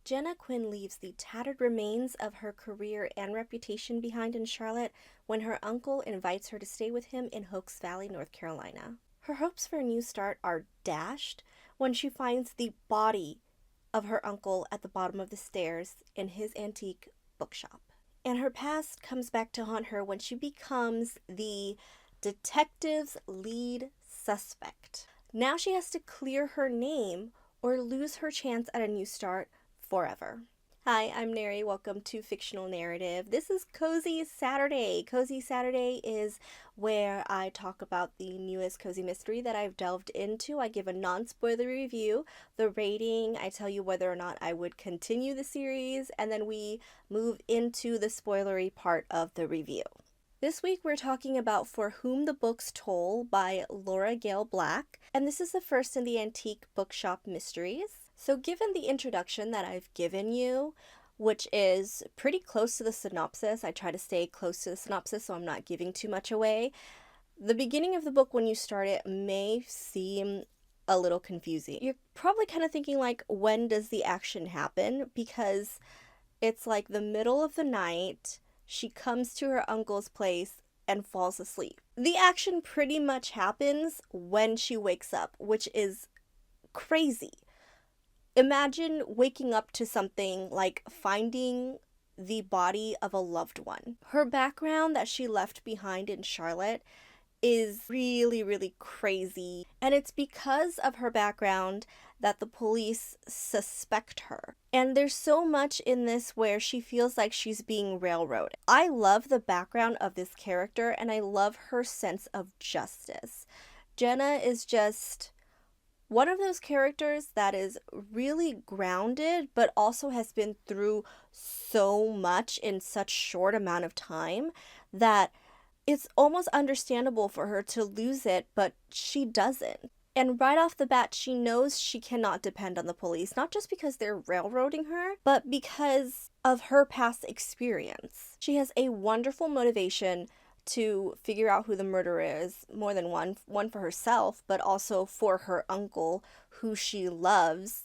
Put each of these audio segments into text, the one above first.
Jenna Quinn leaves the tattered remains of her career and reputation behind in Charlotte when her uncle invites her to stay with him in Hokes Valley, North Carolina. Her hopes for a new start are dashed when she finds the body of her uncle at the bottom of the stairs in his antique bookshop. And her past comes back to haunt her when she becomes the detective's lead suspect. Now she has to clear her name or lose her chance at a new start forever. Hi, I'm Neri. Welcome to Fictional Narrative. This is Cozy Saturday. Cozy Saturday is where I talk about the newest cozy mystery that I've delved into. I give a non-spoiler review, the rating, I tell you whether or not I would continue the series, and then we move into the spoilery part of the review. This week we're talking about For Whom the Books Toll by Laura Gail Black, and this is the first in the Antique Bookshop Mysteries. So given the introduction that I've given you, which is pretty close to the synopsis, I try to stay close to the synopsis so I'm not giving too much away. The beginning of the book when you start it may seem a little confusing. You're probably kind of thinking like, when does the action happen? Because it's like the middle of the night, she comes to her uncle's place and falls asleep. The action pretty much happens when she wakes up, which is crazy. Imagine waking up to something like finding the body of a loved one. Her background that she left behind in Charlotte is really, really crazy. And it's because of her background that the police suspect her. And there's so much in this where she feels like she's being railroaded. I love the background of this character and I love her sense of justice. Jenna is just one of those characters that is really grounded, but also has been through so much in such short amount of time that it's almost understandable for her to lose it, but she doesn't. And right off the bat, she knows she cannot depend on the police, not just because they're railroading her, but because of her past experience. She has a wonderful motivation to figure out who the murderer is, more than one for herself, but also for her uncle, who she loves.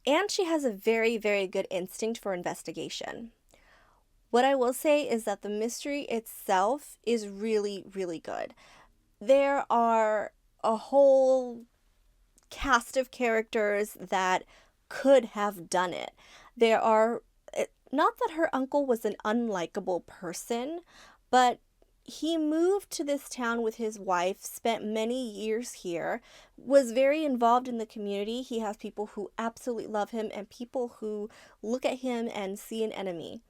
And she has a very, very good instinct for investigation. What I will say is that the mystery itself is really, really good. There are a whole cast of characters that could have done it. Not that her uncle was an unlikable person, but he moved to this town with his wife, spent many years here, was very involved in the community. He has people who absolutely love him and people who look at him and see an enemy.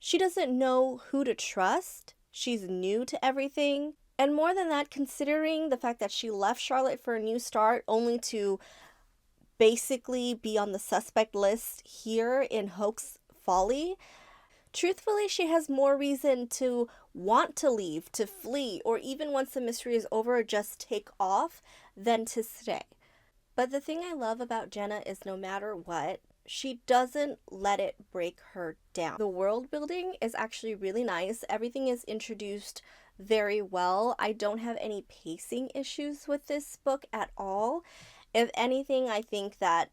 She doesn't know who to trust. She's new to everything. And more than that, considering the fact that she left Charlotte for a new start only to basically be on the suspect list here in Hokes Folly, truthfully, she has more reason to want to leave, to flee, or even once the mystery is over, just take off than to stay. But the thing I love about Jenna is no matter what, she doesn't let it break her down. The world building is actually really nice. Everything is introduced very well. I don't have any pacing issues with this book at all. If anything, I think that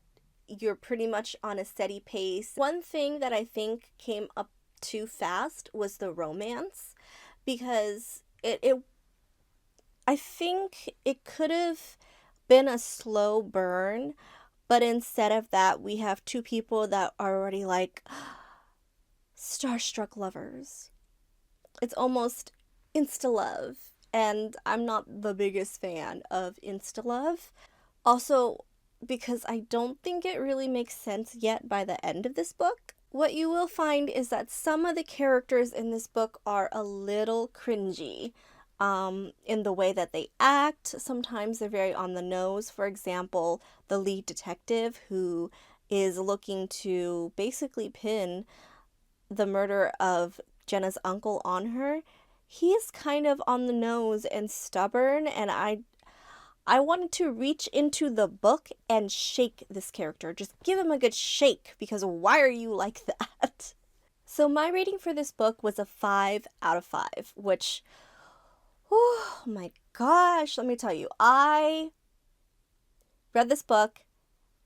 you're pretty much on a steady pace. One thing that I think came up too fast was the romance, because I think it could have been a slow burn, but instead of that we have two people that are already like starstruck lovers. It's almost insta love, and I'm not the biggest fan of insta love. Also, because I don't think it really makes sense yet by the end of this book. What you will find is that some of the characters in this book are a little cringy in the way that they act. Sometimes they're very on the nose. For example, the lead detective, who is looking to basically pin the murder of Jenna's uncle on her. He's kind of on the nose and stubborn, and I wanted to reach into the book and shake this character. Just give him a good shake, because why are you like that? So my rating for this book was a 5 out of 5, which, oh my gosh, let me tell you, I read this book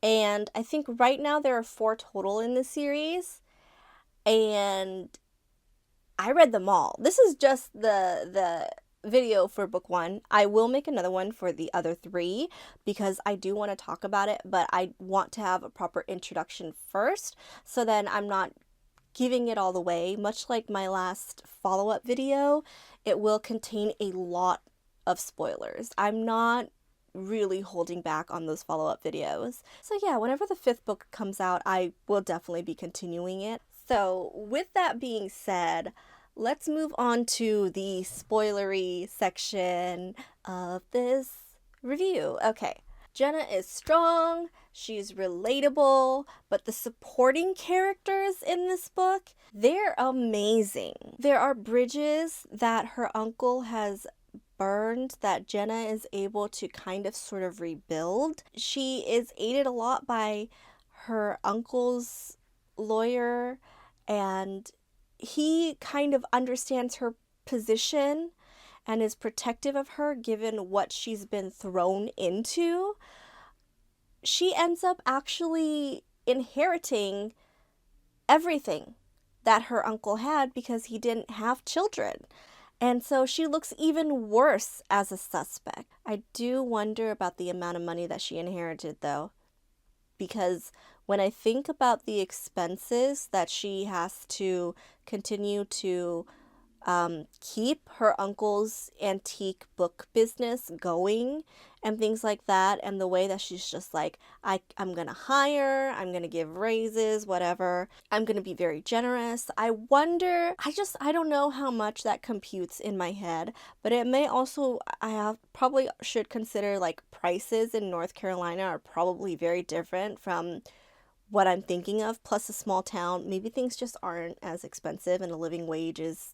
And I think right now there are 4 total in the series, and I read them all. This is just the video for book 1. I will make another one for the other 3 because I do want to talk about it, but I want to have a proper introduction first, so then I'm not giving it all away. Much like my last follow-up video, it will contain a lot of spoilers. I'm not really holding back on those follow-up videos. So yeah, whenever the 5th book comes out, I will definitely be continuing it. So with that being said, let's move on to the spoilery section of this review. Okay. Jenna is strong, she's relatable, but the supporting characters in this book, they're amazing. There are bridges that her uncle has burned that Jenna is able to kind of sort of rebuild. She is aided a lot by her uncle's lawyer, and he kind of understands her position and is protective of her given what she's been thrown into. She ends up actually inheriting everything that her uncle had because he didn't have children. And so she looks even worse as a suspect. I do wonder about the amount of money that she inherited, though, because when I think about the expenses that she has to continue to keep her uncle's antique book business going and things like that, and the way that she's just like, I'm gonna hire, I'm gonna give raises, whatever, I'm gonna be very generous. I wonder, I don't know how much that computes in my head, but it may also, probably should consider like prices in North Carolina are probably very different from what I'm thinking of, plus a small town. Maybe things just aren't as expensive and a living wage is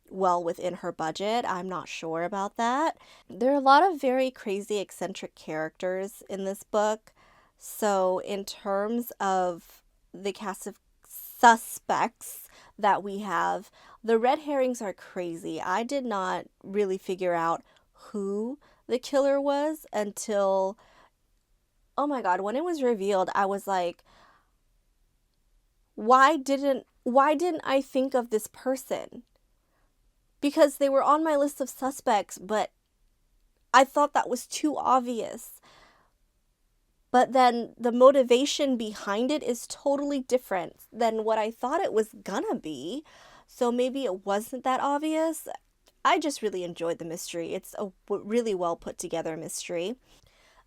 well within her budget. I'm not sure about that. There are a lot of very crazy, eccentric characters in this book. So in terms of the cast of suspects that we have, the red herrings are crazy. I did not really figure out who the killer was until, oh my God, when it was revealed, I was like, why didn't I think of this person? Because they were on my list of suspects, but I thought that was too obvious. But then the motivation behind it is totally different than what I thought it was gonna be. So maybe it wasn't that obvious. I just really enjoyed the mystery. It's a really well put together mystery.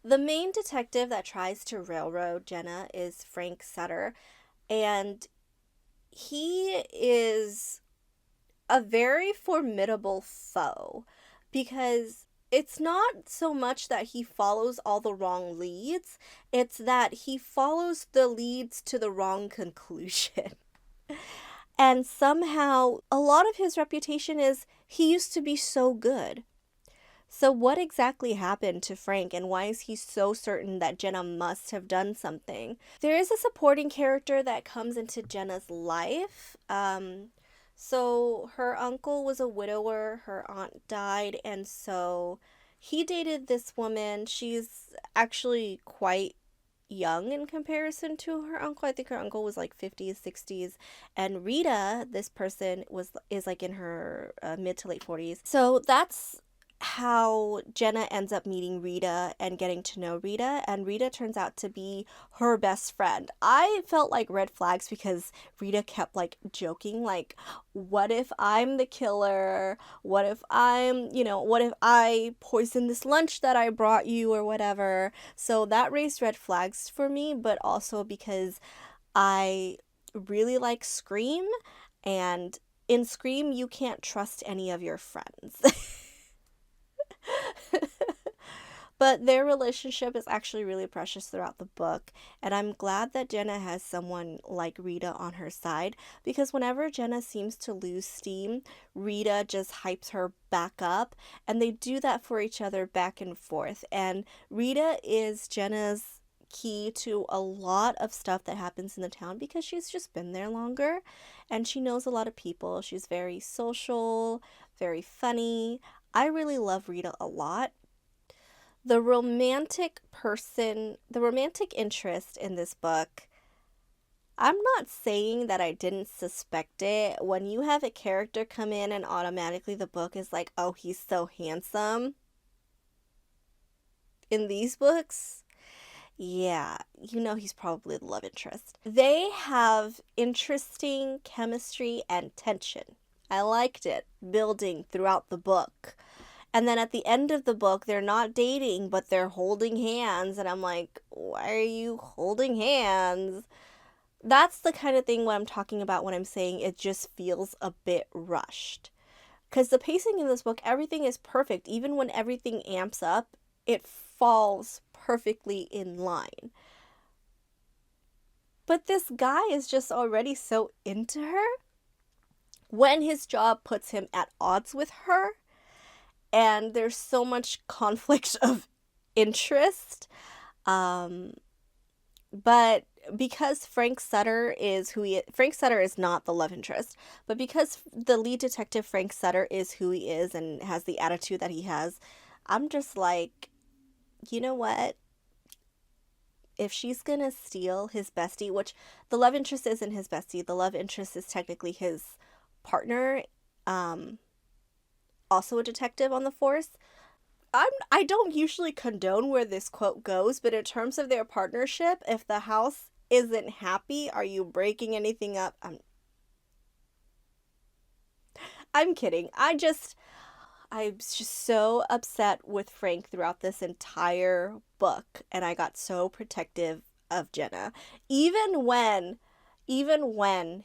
The main detective that tries to railroad Jenna is Frank Sutter, and he is a very formidable foe because it's not so much that he follows all the wrong leads, it's that he follows the leads to the wrong conclusion. And somehow, a lot of his reputation is he used to be so good. So what exactly happened to Frank, and why is he so certain that Jenna must have done something? There is a supporting character that comes into Jenna's life. So her uncle was a widower, her aunt died, and so he dated this woman. She's actually quite young in comparison to her uncle. I think her uncle was like 50s, 60s, and Rita, this person, is like in her mid to late 40s. So that's how Jenna ends up meeting Rita and getting to know Rita, and Rita turns out to be her best friend. I felt like red flags because Rita kept like joking, like, what if I'm the killer? What if what if I poison this lunch that I brought you or whatever? So that raised red flags for me, but also because I really like Scream, and in Scream you can't trust any of your friends. But their relationship is actually really precious throughout the book, and I'm glad that Jenna has someone like Rita on her side, because whenever Jenna seems to lose steam, Rita just hypes her back up, and they do that for each other back and forth. And Rita is Jenna's key to a lot of stuff that happens in the town because she's just been there longer and she knows a lot of people. She's very social, very funny. I really love Rita a lot. The romantic interest in this book, I'm not saying that I didn't suspect it. When you have a character come in and automatically the book is like, oh, he's so handsome in these books, yeah, you know he's probably the love interest. They have interesting chemistry and tension. I liked it building throughout the book. And then at the end of the book, they're not dating, but they're holding hands. And I'm like, why are you holding hands? That's the kind of thing what I'm talking about when I'm saying it just feels a bit rushed. Because the pacing in this book, everything is perfect. Even when everything amps up, it falls perfectly in line. But this guy is just already so into her. When his job puts him at odds with her, and there's so much conflict of interest. But because Frank Sutter is who he is, Frank Sutter is not the love interest, but because the lead detective Frank Sutter is who he is and has the attitude that he has, I'm just like, you know what? If she's gonna steal his bestie, which the love interest isn't his bestie, the love interest is technically his partner, also a detective on the force. I don't usually condone where this quote goes, but in terms of their partnership, if the house isn't happy, are you breaking anything up? I'm kidding. I'm just so upset with Frank throughout this entire book, and I got so protective of Jenna. Even when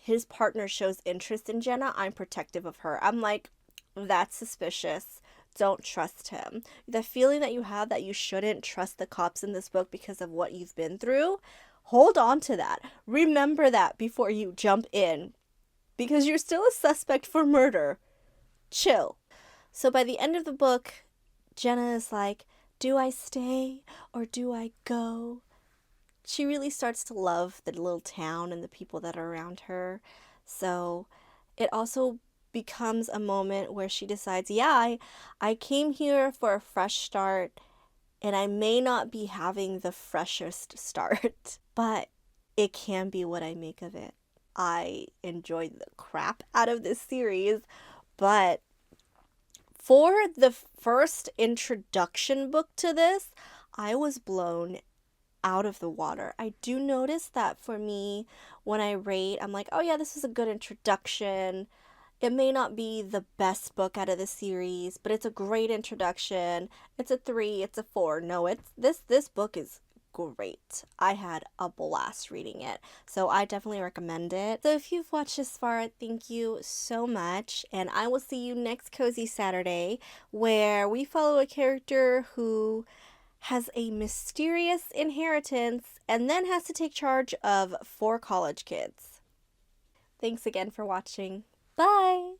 his partner shows interest in Jenna, I'm protective of her. I'm like, that's suspicious. Don't trust him. The feeling that you have that you shouldn't trust the cops in this book because of what you've been through, hold on to that. Remember that before you jump in, because you're still a suspect for murder. Chill. So by the end of the book, Jenna is like, do I stay or do I go? She really starts to love the little town and the people that are around her. So it also becomes a moment where she decides, yeah, I came here for a fresh start and I may not be having the freshest start, but it can be what I make of it. I enjoyed the crap out of this series, but for the first introduction book to this, I was blown out of the water. I do notice that for me, when I rate, I'm like, oh yeah, this is a good introduction. It may not be the best book out of the series, but it's a great introduction. It's a 3, it's a 4. No, it's this book is great. I had a blast reading it. So I definitely recommend it. So if you've watched this far, thank you so much. And I will see you next Cozy Saturday, where we follow a character who has a mysterious inheritance and then has to take charge of 4 college kids. Thanks again for watching. Bye!